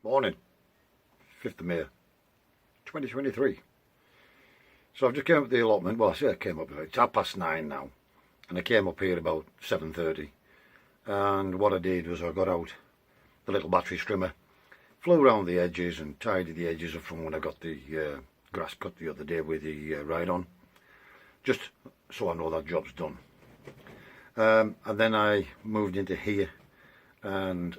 Morning, 5th of May 2023. So I've just came up the allotment. Well, I say I came up, it's 9:30 now, and I came up here about 7:30, and what I did was I got out the little battery trimmer, flew around the edges and tidied the edges up from when I got the grass cut the other day with the ride on, just so I know that job's done. And then I moved into here, and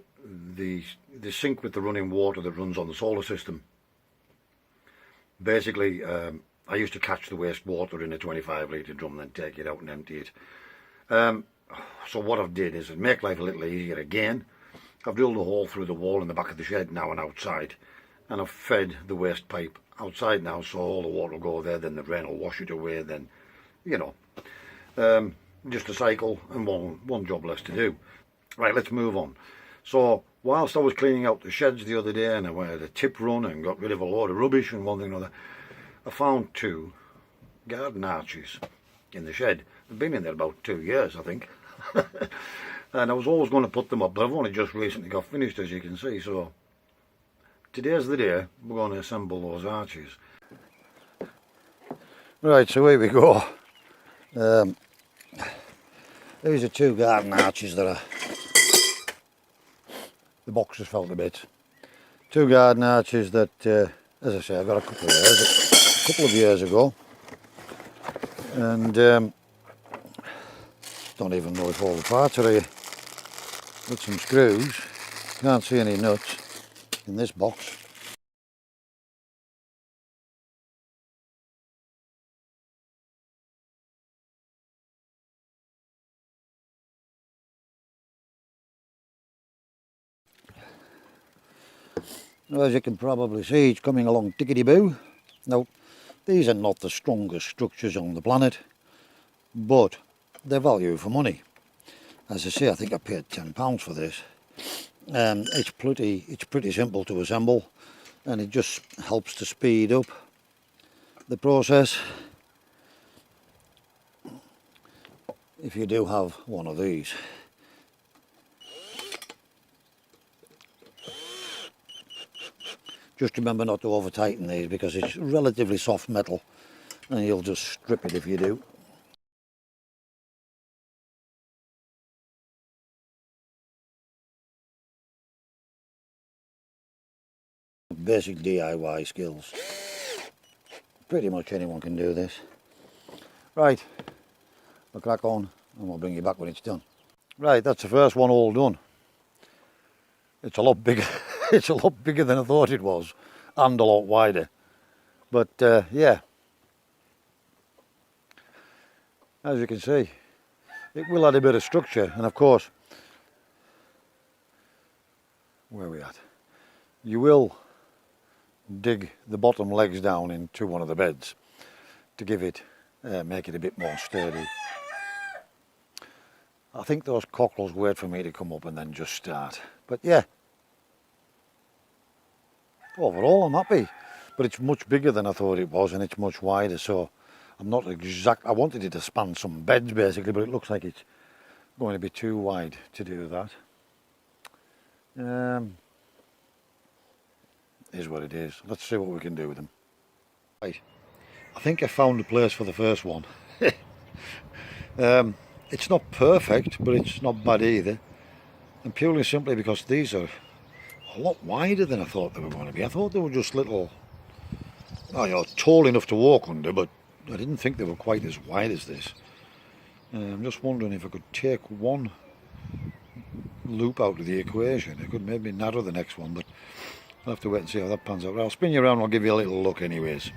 the sink with the running water that runs on the solar system. Basically, I used to catch the waste water in a 25 litre drum and then take it out and empty it. So what I've did is to make life a little easier again. I've drilled a hole through the wall in the back of the shed now and outside, and I've fed the waste pipe outside now, so all the water will go there, then the rain will wash it away, then, you know, just a cycle and one job less to do. Right, let's move on. So whilst I was cleaning out the sheds the other day, and I had a tip run and got rid of a load of rubbish and one thing and another, I found 2 garden arches in the shed. They've been in there about 2 years, I think. And I was always going to put them up, but I've only just recently got finished, as you can see. So today's the day we're going to assemble those arches. Right, so here we go. These are 2 garden arches that are, the box has felt a bit. 2 garden arches that, as I say, I got a couple of years ago, and don't even know if all the parts are here. Got some screws. Can't see any nuts in this box. Now, as you can probably see, it's coming along tickety-boo. Now, these are not the strongest structures on the planet, but they're value for money. As I say, I think I paid £10 for this. It's pretty simple to assemble, and it just helps to speed up the process if you do have one of these. Just remember not to over tighten these, because it's relatively soft metal and you'll just strip it if you do. Basic DIY skills. Pretty much anyone can do this. Right, we'll crack on and we'll bring you back when it's done. Right, that's the first one all done. It's a lot bigger. It's a lot bigger than I thought it was, and a lot wider. But yeah, as you can see, it will add a bit of structure. And of course, where are we at? You will dig the bottom legs down into one of the beds to give it, make it a bit more sturdy. I think those cockles wait for me to come up and then just start. But yeah, overall I'm happy, but it's much bigger than I thought it was, and it's much wider, so I'm not exact. I wanted it to span some beds basically, but it looks like it's going to be too wide to do that. Is what it is. Let's see what we can do with them. Right, I think I found a place for the first one. It's not perfect, but it's not bad either, and purely simply because these are a lot wider than I thought they were going to be. I thought they were just little, oh, you know, tall enough to walk under, but I didn't think they were quite as wide as this. I'm just wondering if I could take one loop out of the equation. I could maybe narrow the next one, but I'll have to wait and see how that pans out. I'll spin you around and I'll give you a little look anyways.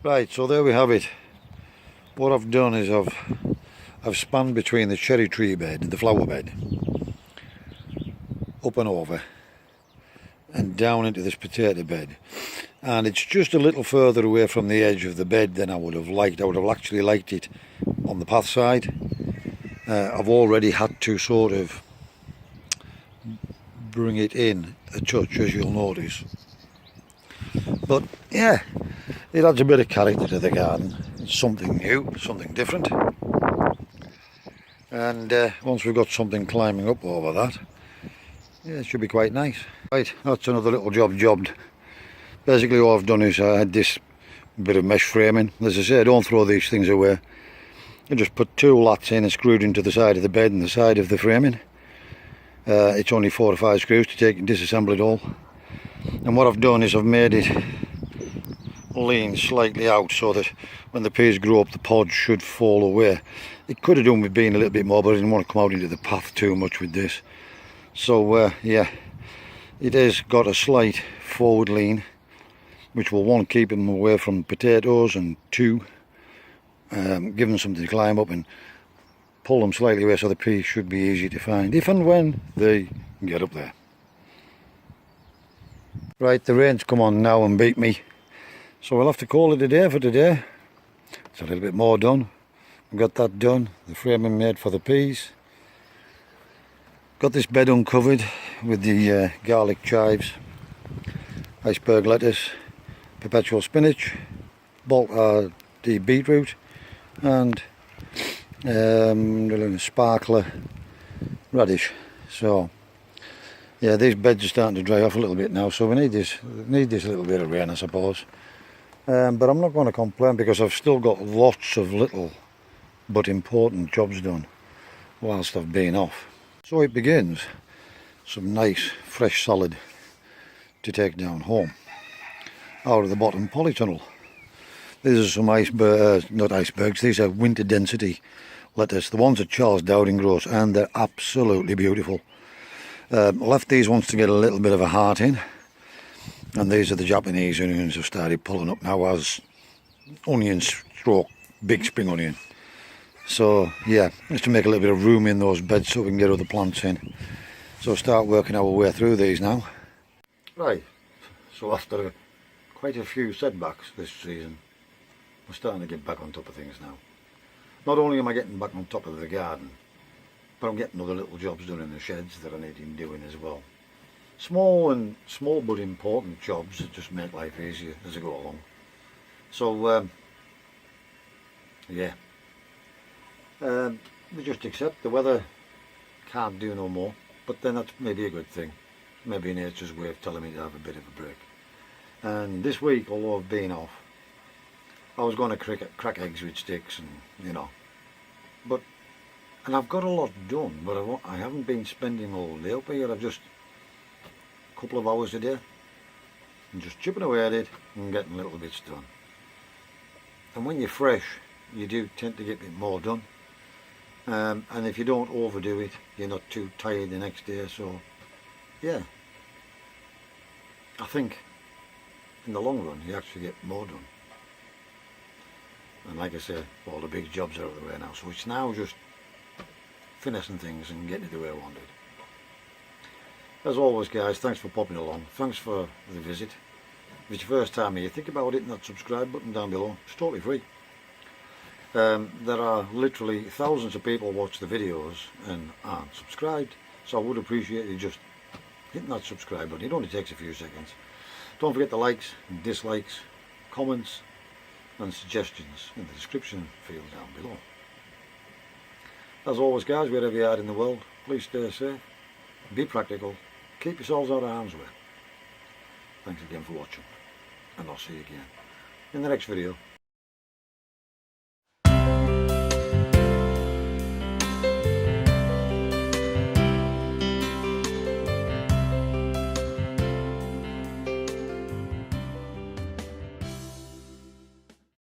Right, so there we have it. What I've done is I've spanned between the cherry tree bed and the flower bed, up and over, and down into this potato bed, and it's just a little further away from the edge of the bed than I would have liked. I would have actually liked it on the path side. I've already had to sort of bring it in a touch, as you'll notice, but yeah, it adds a bit of character to the garden. It's something new, something different, and once we've got something climbing up over that, then we'll have to wait and see how that pans out. I'll spin you around and I'll give you a little look anyways. Right, so there we have it. What I've done is I've spanned between the cherry tree bed and the flower bed, up and over, and down into this potato bed, and it's just a little further away from the edge of the bed than I would have liked. I would have actually liked it on the path side. I've already had to sort of bring it in a touch, as you'll notice, but yeah, it adds a bit of character to the garden. It's something new, something different, and once we've got something climbing up over that, yeah, it should be quite nice. Right, that's another little jobbed. Basically all I've done is I had this bit of mesh framing. As I say, don't throw these things away. I just put 2 lats in and screwed into the side of the bed and the side of the framing. It's only 4 or 5 screws to take and disassemble it all. And what I've done is I've made it lean slightly out so that when the peas grow up the pods should fall away. It could have done with being a little bit more, but I didn't want to come out into the path too much with this. So yeah, it has got a slight forward lean, which will, 1, keep them away from potatoes, and 2, give them something to climb up and pull them slightly away, so the peas should be easy to find if and when they get up there. Right, the rain's come on now and beat me, so we'll have to call it a day for today. It's a little bit more done. We've got that done, the framing made for the peas. Got this bed uncovered with the garlic chives, iceberg lettuce, perpetual spinach, the beetroot, and sparkler radish. So yeah, these beds are starting to dry off a little bit now, so we need this little bit of rain, I suppose. But I'm not going to complain because I've still got lots of little but important jobs done whilst I've been off. So it begins. Some nice fresh salad to take down home out of the bottom polytunnel. These are some not icebergs, these are winter density lettuce. The ones that Charles Dowding grows, and they're absolutely beautiful. I left these ones to get a little bit of a heart in, and these are the Japanese onions I've started pulling up now as onion stroke big spring onion. So yeah, just to make a little bit of room in those beds so we can get other plants in. So start working our way through these now. Right, so after quite a few setbacks this season, we're starting to get back on top of things now. Not only am I getting back on top of the garden, but I'm getting other little jobs done in the sheds that I need him doing as well. Small but important jobs that just make life easier as I go along. So yeah, we just accept the weather can't do no more, but then that's maybe a good thing. Maybe nature's way of telling me to have a bit of a break. And this week, although I've been off, I was going to crack eggs with sticks, and you know, and I've got a lot done, but I haven't been spending all day up here. I've just a couple of hours a day and just chipping away at it and getting little bits done. And when you're fresh, you do tend to get a bit more done, and if you don't overdo it, you're not too tired the next day. So yeah, I think in the long run you actually get more done. And like I say, all the big jobs are out of the way now, so it's now just finessing things and getting it the way I wanted. As always guys, thanks for popping along, thanks for the visit. If it's your first time here, think about hitting that subscribe button down below. It's totally free. There are literally thousands of people watch the videos and aren't subscribed, so I would appreciate you just hitting that subscribe button. It only takes a few seconds. Don't forget the likes and dislikes, comments and suggestions in the description field down below. As always guys, wherever you are in the world, please stay safe, be practical, keep yourselves out of harm's way. Thanks again for watching, and I'll see you again in the next video.